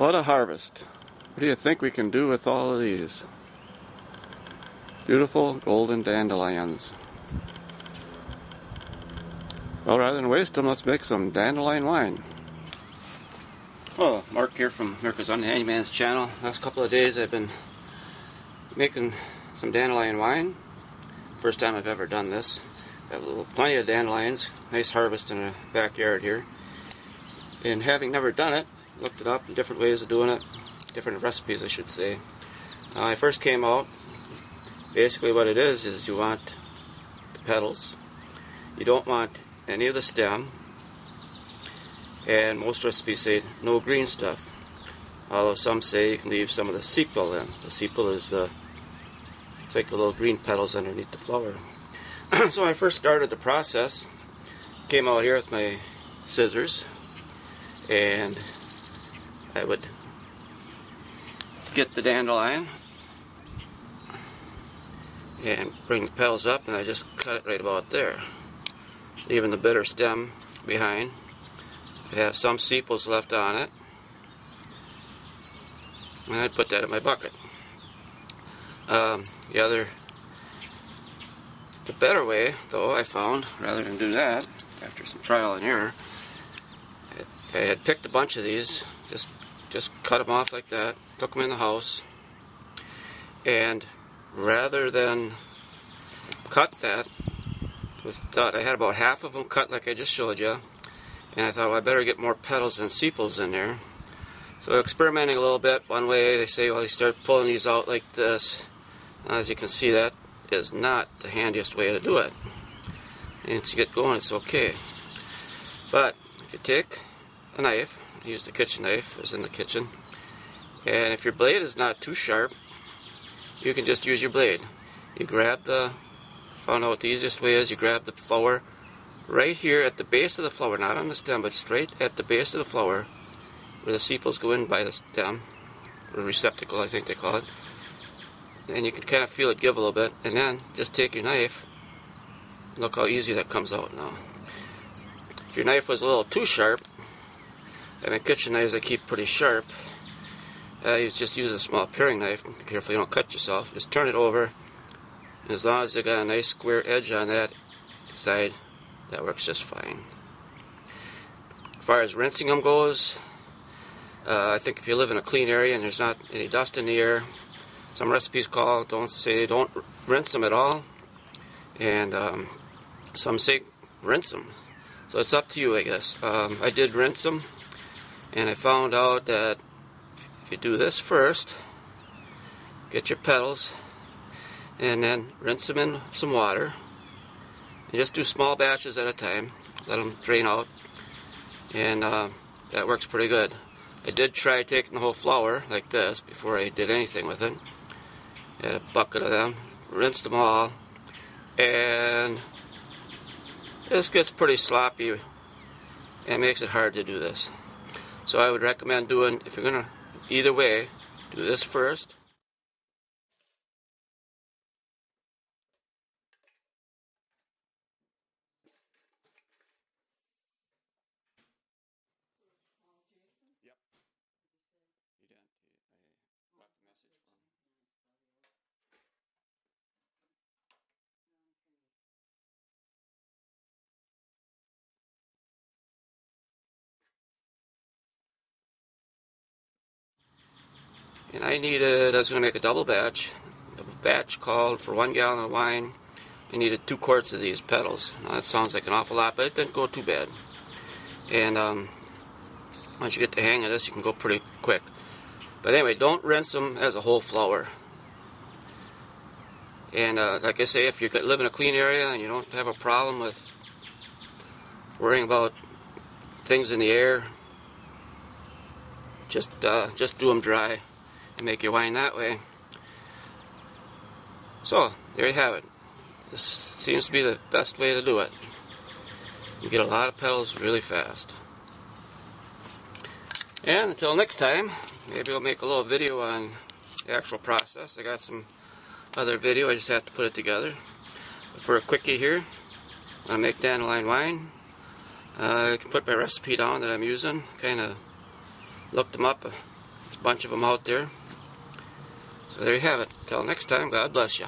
What a harvest. What do you think we can do with all of these? Beautiful golden dandelions. Well, rather than waste them, let's make some dandelion wine. Well, Mark here from America's On the Handyman's channel. Last couple of days I've been making some dandelion wine. First time I've ever done this. Got plenty of dandelions. Nice harvest in the backyard here. And having never done it, looked it up, different ways of doing it, different recipes I should say. I first came out, basically what it is you want the petals. You don't want any of the stem, and most recipes say no green stuff. Although some say you can leave some of the sepal in. The sepal is it's like the little green petals underneath the flower. So I first started the process, came out here with my scissors, and I would get the dandelion and bring the petals up, and I just cut it right about there, leaving the bitter stem behind. I have some sepals left on it, and I'd put that in my bucket. The better way, though, I found, rather than do that, after some trial and error, I had picked a bunch of these, just cut them off like that, took them in the house, and rather than cut that, I had about half of them cut like I just showed you, and I thought, well, I better get more petals and sepals in there. So experimenting a little bit, one way they say, well, you start pulling these out like this. As you can see, that is not the handiest way to do it. And once you get going, it's okay. But if you take a knife, I used a kitchen knife, it was in the kitchen, and if your blade is not too sharp, you can just use your blade. You grab found out what the easiest way is, you grab the flower right here at the base of the flower, not on the stem, but straight at the base of the flower, where the sepals go in by the stem, or receptacle I think they call it, and you can kind of feel it give a little bit, and then just take your knife, look how easy that comes out now. If your knife was a little too sharp, and my kitchen knives I keep pretty sharp, you just use a small paring knife. Be careful you don't cut yourself. Just turn it over, and as long as you got a nice square edge on that side, that works just fine. As far as rinsing them goes, I think if you live in a clean area and there's not any dust in the air, some recipes don't rinse them at all, and some say rinse them. So it's up to you, I guess. I did rinse them, and I found out that if you do this first, get your petals, and then rinse them in some water, and just do small batches at a time, let them drain out, and that works pretty good. I did try taking the whole flower like this before I did anything with it. I had a bucket of them, rinsed them all, and this gets pretty sloppy and it makes it hard to do this. So I would recommend doing, if you're going to, either way, do this first. Yep. You didn't. I left a message for him. And I was going to make a double batch. A batch called for 1 gallon of wine. I needed 2 quarts of these petals. Now that sounds like an awful lot, but it didn't go too bad. And once you get the hang of this, you can go pretty quick. But anyway, don't rinse them as a whole flower. And like I say, if you live in a clean area and you don't have a problem with worrying about things in the air, just do them dry and make your wine that way. So there you have it. This seems to be the best way to do it. You get a lot of petals really fast. And until next time, maybe I'll make a little video on the actual process. I got some other video, I just have to put it together. But for a quickie here, I make dandelion wine. I can put my recipe down that I'm using. Kind of looked them up bunch of them out there. So there you have it. Till next time, God bless you.